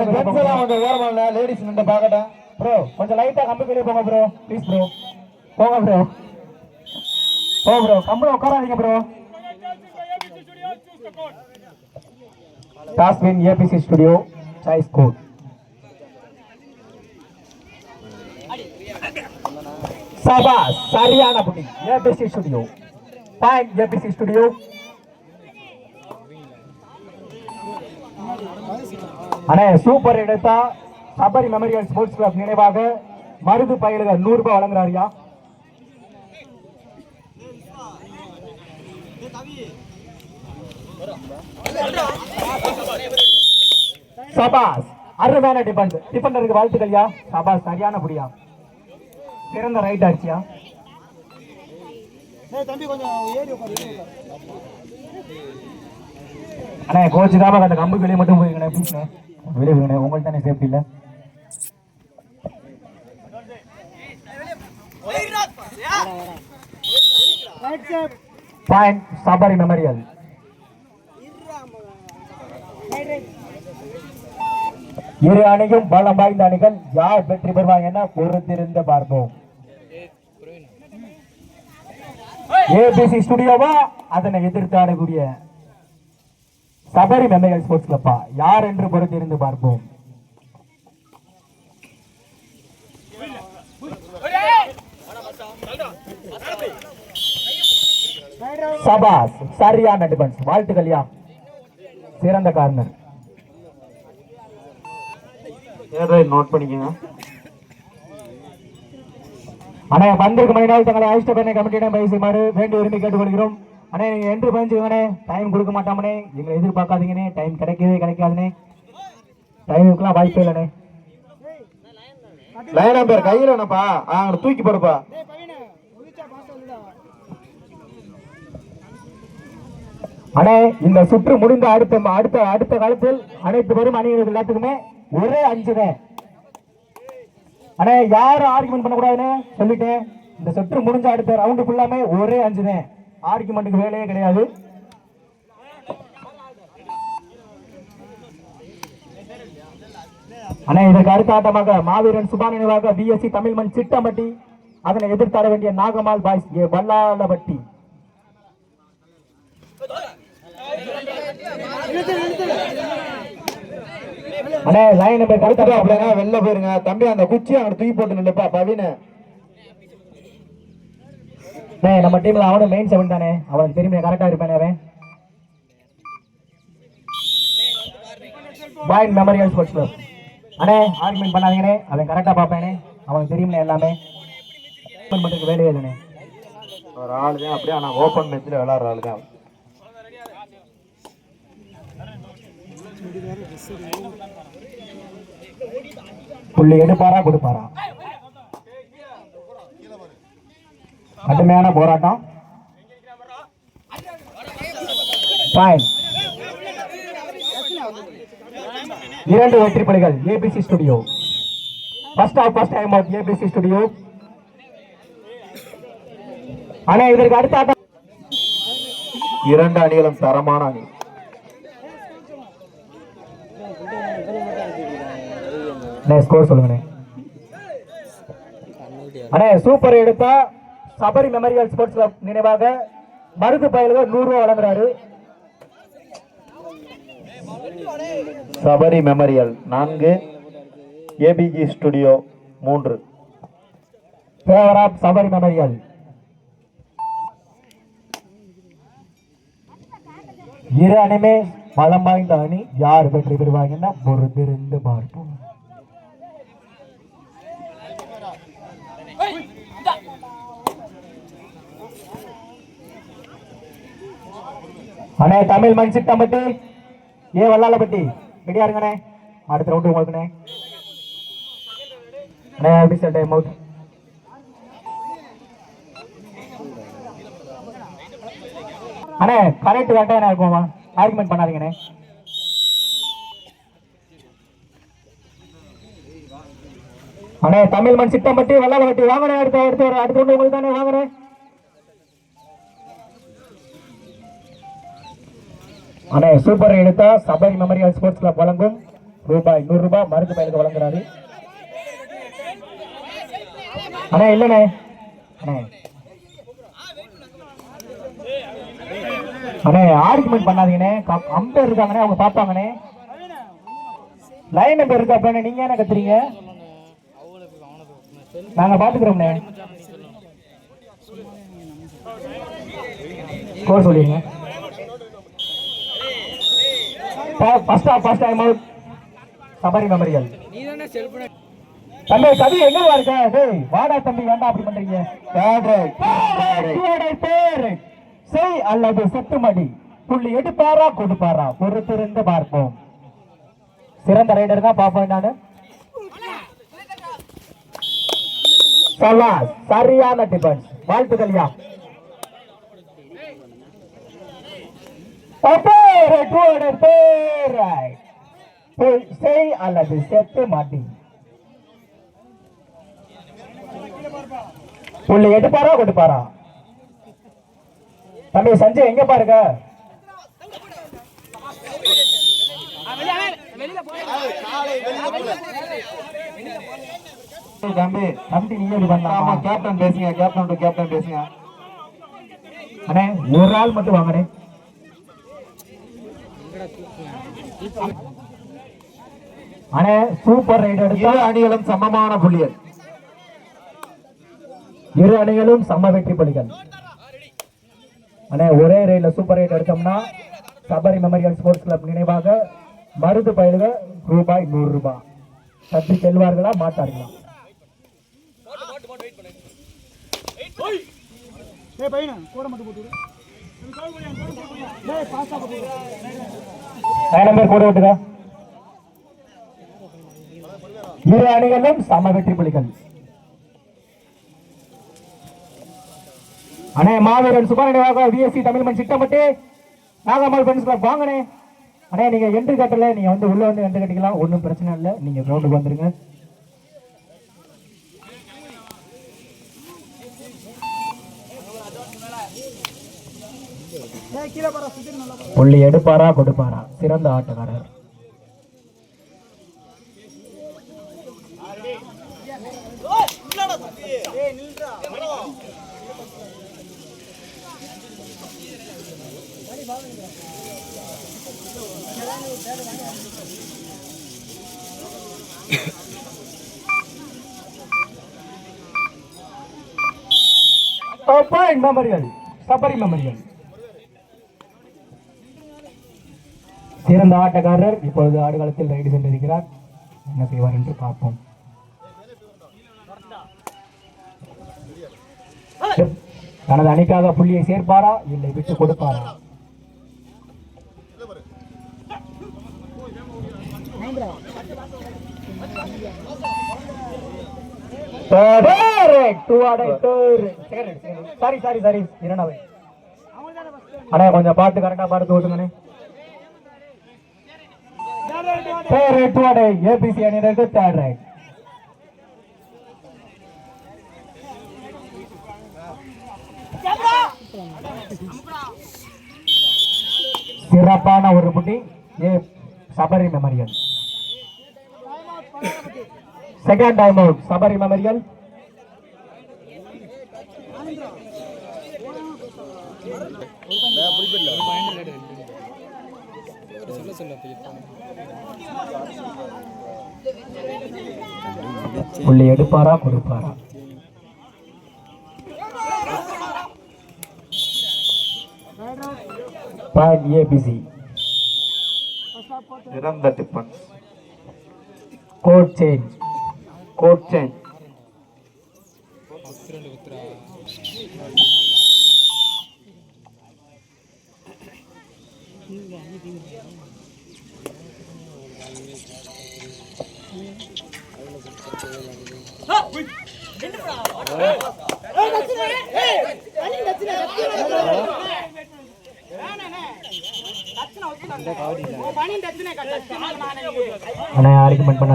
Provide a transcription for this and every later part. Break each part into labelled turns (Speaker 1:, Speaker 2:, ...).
Speaker 1: ஓரமா லேடிஸ் நின்று பார்க்கட்டும் ப்ரோ. கொஞ்சம் லைட்டா கம்பி வெளியே போங்க ப்ரோ, ப்ளீஸ் ப்ரோ. போங்க ப்ரோ, போ ப்ரோ. கம்பெனி உட்காராதீங்க bro. Toss win ABC studio choice court. சபாஸ், சரியான புடி. ABC studio point. ABC studio. அண்ணே சூப்பர் எடுத்தா சபரி மெமோரியல் ஸ்போர்ட்ஸ் கிளப் நினைவாக மருது பயலுக 100 ரூபாய் வழங்குறாரியா. சபாஸ், அருமையான டிஃபெண்டருக்கு வாழ்த்துக்கள்யா. சபாஸ், சரியான புடியா. சிறந்த ரைட் ஆச்சியா. அண்ணே கோச்சு தான் அந்த கம்பு வெளியே மட்டும் போயிருக்கேன் ப்ளீஸ். வெளியே போயிருக்கேன், உங்களுக்கு தானே சேஃப்டி இல்லை. Point Sabari memorial. இரு அணியும் பலம் வாய்ந்த அணிகள். யார் வெற்றி பெறுவாங்க என பொறுத்திருந்து பார்ப்போம். ஏபிசி ஸ்டுடியோவா அதனை எதிர்த்து ஆடக்கூடிய சபரி மெமோரியல் ஸ்போர்ட்ஸ் கிளப்பா, யார் என்று பொறுத்திருந்து பார்ப்போம். சபாஸ், சரியான டிஃபென்ஸ். வாழ்த்துக்கள்யா, சிறந்த கார்னர். நோட் பண்ணிக்கங்க. அண்ணே வந்திருக்கு மணிநாள் தங்களை அழைச்சிட்ட பண்ண கமிட்டியிடம் பேசுமாறு வேண்டிய உரிமை கேட்டுக்கொள்கிறோம். அண்ணே நீங்க என்று பதிஞ்சுக்கணே, டைம் கொடுக்க மாட்டாமனே, எங்களை எதிர்பார்க்காதீங்கண்ணே. டைம் கிடைக்கவே கிடைக்காதுனே, டைமுக்குலாம் வாய்ப்பே இல்லைண்ணே. லைனா பேர் கையில் என்னப்பா தூக்கி போடுப்பா. அண்ணே இந்த சுற்று முடிந்த அடுத்த காலத்தில் அனைத்து வரும் அணியினர் எல்லாத்துக்குமே ஒரே 5 தான். அண்ணே யாரும் ஆர்குமெண்ட் பண்ணக்கூடாதுன்னு சொல்லிட்டேன். இந்த சுற்று முடிஞ்ச அடுத்த ரவுண்டு ஃபுல்லாமே ஒரே 5 தான். ஆர்குமெண்ட்டுக்கு வேலையே கிடையாது. அண்ணே இதற்கு அடுத்த ஆட்டமாக மாவீரன் சுபா நினைவாக பிஎஸ்சி தமிழ்மண் சிட்டம்பட்டி, அதனை எதிர்த்தாட வேண்டிய நாகமால் பாய்ஸ் ஏ வல்லாளப்பட்டி. அண்ணே லைன் நம்பர் கரெக்டா அப்படினா வெளில போயிருங்க தம்பி. அந்த குச்சி அங்க தூக்கி போட்டு நில்லுப்பா பவினே. டேய் நம்ம டீம்ல அவனே மெயின் 7 தானே, அவனுக்கு தெரியுமே கரெக்டா இருப்பானே அவன். Point memorial Sports club. அண்ணே ஆர்குமெண்ட் பண்ணாதீங்கனே, அவன் கரெக்டா பாப்பானே, அவனுக்கு தெரியுமே எல்லாமே. ஓபன் பண்றதுக்கு வேலையே இல்லனே. ஒரு ஆளு தான் அப்படியே நான் ஓபன் மேட்ச்ல விளையாடுற ஆளு தான். புள்ளி எடுப்பாரா கொடுப்பாரா? கடுமையான போராட்டம். இரண்டு வெற்றி புள்ளிகள் ABC studio. First time out ABC studio. ஆனா இதற்கு அடுத்த ஆட்டம் இரண்டு அணிகளும் தரமான அணி. ஸ்கோர் சொல்லுங்க. அண்ணே சூப்பர் எடுத்தா சபரி மெமோரியல் ஸ்போர்ட்ஸ் கிளப் நினைவாக மருது பயலுக 100 ரூபாய் வழங்குறாரு. Sabari memorial 4, ABG studio 3. Favour of Sabari memorial. இரு அணிமே பலம் வாய்ந்த அணி. யார் வெற்றி பெறுவாங்கன்னா பொறுத்திருந்து பார்ப்போம். அண்ணே தமிழ் மண் சிட்டம்பட்டி ஏ வல்லாளப்பட்டி ரெடியா இருங்கண்ணே. அடுத்த ரவுண்டு உங்களுக்குண்ணே. அண்ணே அபிஷியல் டைம் அவுட். அண்ணே கரெக்ட் கரெக்டா என்ன இருக்குமா, ஆர்குமெண்ட் பண்ணாதீங்கண்ணே. அண்ணே தமிழ் மண் சிட்டம்பட்டி வல்லாளப்பட்டி வாங்கண்ணே. அடுத்த ரவுண்டு உங்களுக்கு தானே, வாங்கண்ணே. அண்ணே சூப்பர் எடுத்தா சபரி மெமோரியல் ஸ்போர்ட்ஸ் கிளப் வழங்கும் ரூபாய் 100 ரூபாய் மருந்து பயிலுக்கு வழங்குறாரு. அண்ணே இல்லண்ணே அண்ணே அண்ணே ஆர்குமெண்ட் பண்ணாதீங்கண்ணே. அம்பேர் இருக்காங்கண்ணே, அவங்க பார்ப்பாங்கண்ணே. லைன் நம்பர் இருக்கா அப்ப நீங்க என்ன கத்துறீங்க? நாங்க பாத்துக்கிறோம்ண்ணே. ஸ்கோர் சொல்லிடுங்க. First time out Sabari memorial. தம்பி கவி எங்க இருக்க? டேய் வாடா தம்பி, வேண்டாம் அப்படி பண்றீங்க. செய் அல்லது செத்துமடி, புள்ளி எடுப்பாரா கொடுப்பாரா பொறுத்திருந்து பார்ப்போம். சிறந்த ரைடர் தான் பாப்போம். நானு சரியான டிஃபென்ஸ், வாழ்த்துக்கள்யா. செய் அல்லது செத்து மாட்டி, புள்ளி எடுப்பாரா கொடுப்பாரா? தம்பி சஞ்சய் எங்க பாருங்க? தம்பி தம்பி நீங்க பண்ணலாமா? கேப்டன் பேசுங்க, கேப்டன் டு கேப்டன் பேசுங்க. அண்ணே ஒரு ஆள் மட்டும் வாங்கண்ணே. அண்ணே சூப்பர் ரைட் எடுத்தா அணிகளும் சமமான புள்ளிகள், இரு அணிகளும் சம வெற்றி புள்ளிகள். அண்ணே ஒரே ரைட்ல சூப்பர் ரைட் எடுத்தோம்னா சபரி மெமரியல் ஸ்போர்ட்ஸ் கிளப் நினைவாக மருது பயிலுக ரூபாய் 100 ரூபாய். தப்பி செல்வார்களா மாட்டார்களா? போட விட்டுக்கா. இரு அணிகளும் சம வெற்றி புள்ளிகள். அண்ணே மாவீரன் சுபநினைவாக விஎஸ்சி தமிழ் மண் சிட்டப்பட்டு நாகம்மாள் ஃப்ரெண்ட்ஸ் கிளப் வாங்கண்ணே. அண்ணே நீங்க என்ட்ரி கட்டல, நீங்க வந்து உள்ள வந்து என்ட்ரி கட்டிக்கலாம், ஒன்றும் பிரச்சனை இல்லை. நீங்க கிரவுண்டுக்கு வந்துருங்க. புள்ளி எடுப்பாரா கொடுப்பாரா? சிறந்த ஆட்டக்காரர். மெமரியல் சபரி மெமரியல் சிறந்த ஆட்டக்காரர் இப்பொழுது ஆடுகளத்தில் ரைடு சென்றிருக்கிறார். என்ன செய்வார் என்று பார்ப்போம். தனது அணிக்காக புள்ளியை சேர்ப்பாரா இல்லை விட்டு கொடுப்பாரா? கொஞ்சம் பார்த்து கரெக்டா பார்த்து ஓட்டுங்கண்ணே. ஏபிசி அணியினருக்கு தேர்ட் ரைட். சிறப்பான ஒரு புட்டி Sabari memorial. Second time out Sabari memorial. புள்ளி எடுப்பாரா கொடுப்பாரா? ஏபிசி
Speaker 2: சிறந்த டிஃபென்ஸ்.
Speaker 1: Code change. ஆர்குமெண்ட் பண்ண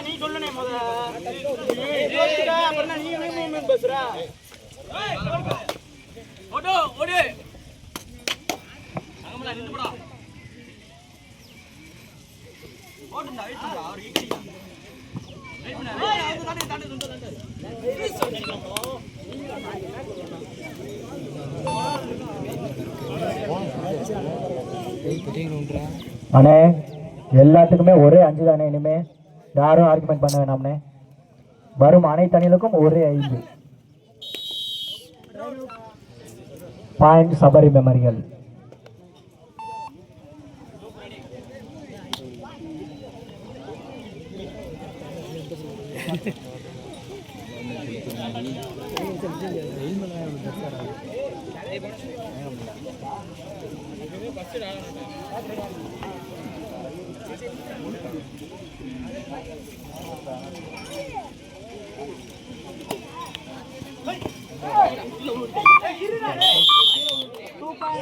Speaker 1: நீ சொல்லுனே அண்ணே எல்லாத்துக்குமே ஒரே 5 தானே. இனிமே யாரும் ஆர்குமெண்ட் பண்ண வேணாம்னே. வரும் அனைத்து அணிகளுக்கும் ஒரே 5 பாயிண்ட். சபரி மெமரியல்.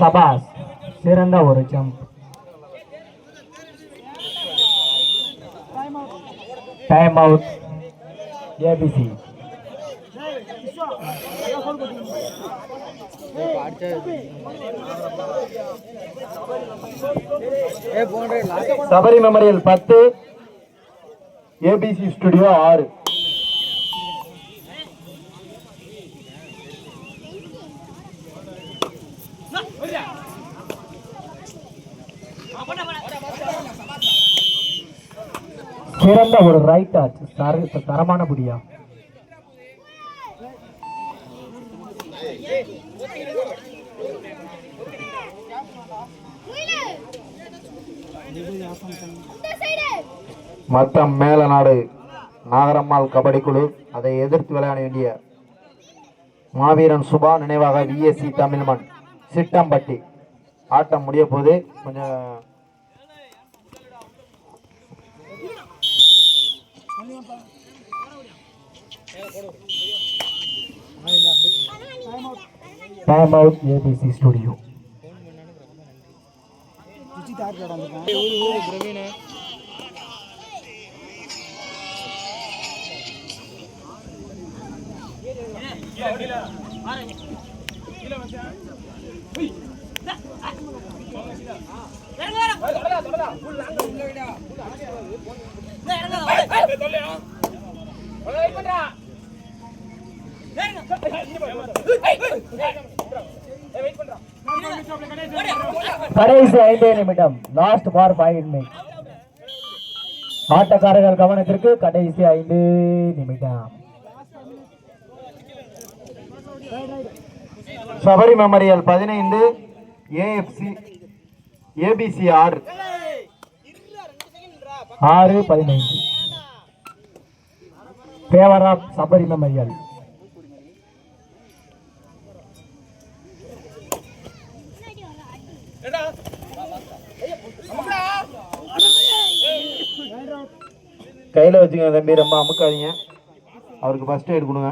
Speaker 1: சபாஸ், சிறந்த ஒரு jump. Time out ABC. Sabari memorial 10, ABC studio 6. சிறந்த ஒரு ரைட் டச், தரமான புடியா. மத்தம் மேலநாடு நாகரம்மாள் கபடி குழு அதை எதிர்த்து விளையாட வேண்டிய மாவீரன் சுபா நினைவாக விஎஸ்சி தமிழ்மண் சிட்டம்பட்டி. ஆட்டம் முடிய போது கொஞ்சம் டைம் அவுட் ஏபிசி ஸ்டுடியோ. கடைசி 5 நிமிடம். Last for 5 minutes. ஆட்டக்காரர்கள் கவனத்திற்கு கடைசி 5 நிமிடம். Sabari Memorial 15, ABC 6. 15 favour of Sabari Memorial. கையில் வச்சுக்கோங்க தம்பி, ரொம்ப அமுக்காதீங்க. அவருக்கு ஃபர்ஸ்ட் எய்ட் கொடுங்க.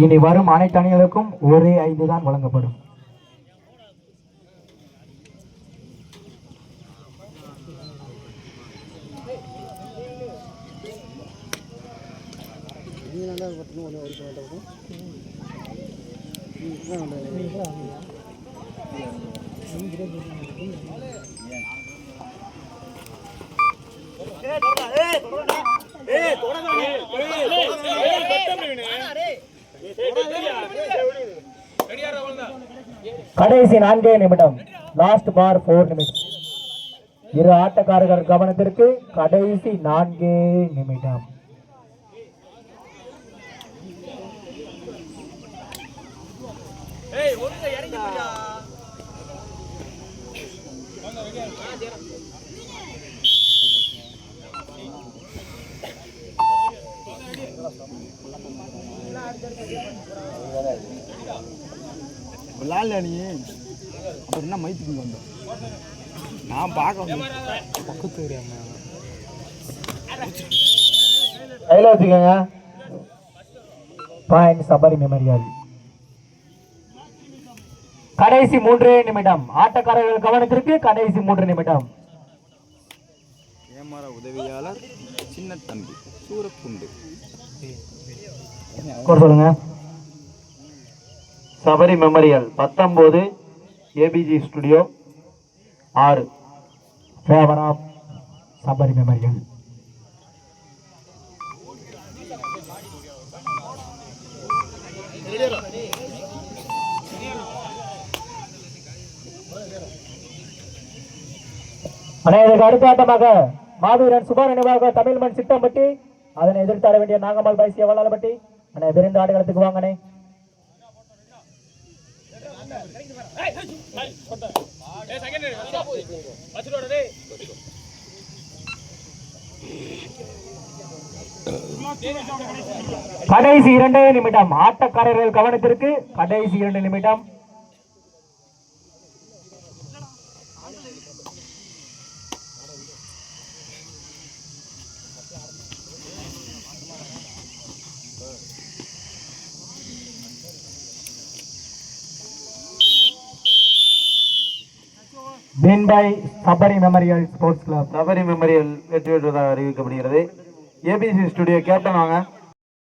Speaker 1: இனி வரும் அனைத்து அணிகளுக்கும் ஒரே 5 தான் வழங்கப்படும். கடைசி 4 நிமிடம். லாஸ்ட் பார் 4 நிமிடம். இரு ஆட்டக்காரர்கள் கவனத்திற்கு கடைசி 4 நிமிடம். விளாட்ல நீ அப்புறம் என்ன மைத்துக்கு வந்தோம் நான் பார்க்க பக்கத்து கையில் வச்சுக்கோங்க. Point Sabari memorial. கடைசி 3 நிமிடம். ஆட்டக்காரர்கள் கவனத்திற்கு கடைசி 3 நிமிடம்.
Speaker 2: கேமரா உதவியாளர் சின்ன தம்பி சூரக்குண்டு.
Speaker 1: சொல்லுங்க.
Speaker 3: Sabari Memorial 19 ABG Studio 6
Speaker 1: favour of Sabari Memorial. இதற்கு அடுத்த ஆட்டமாக மாவீரன் சுபா நினைவாக தமிழ்மண் சிட்டம்பட்டி, அதனை எதிர்த்தாட வேண்டிய நாகம்மாள் பைசிய வல்லாளப்பட்டி. அண்ணே விரைந்து ஆடுகளத்துக்கு வாங்கண்ணே. கடைசி 2 நிமிடம் ஆட்டக்காரர்கள் கவனத்திற்கு. கடைசி 2 நிமிடம். Win by Sabari Memorial Sports Club.
Speaker 3: Sabari Memorial வெற்றி பெற்றதாக அறிவிக்கப்படுகிறது. ஏபிசி ஸ்டுடியோ கேப்டன் வாங்க.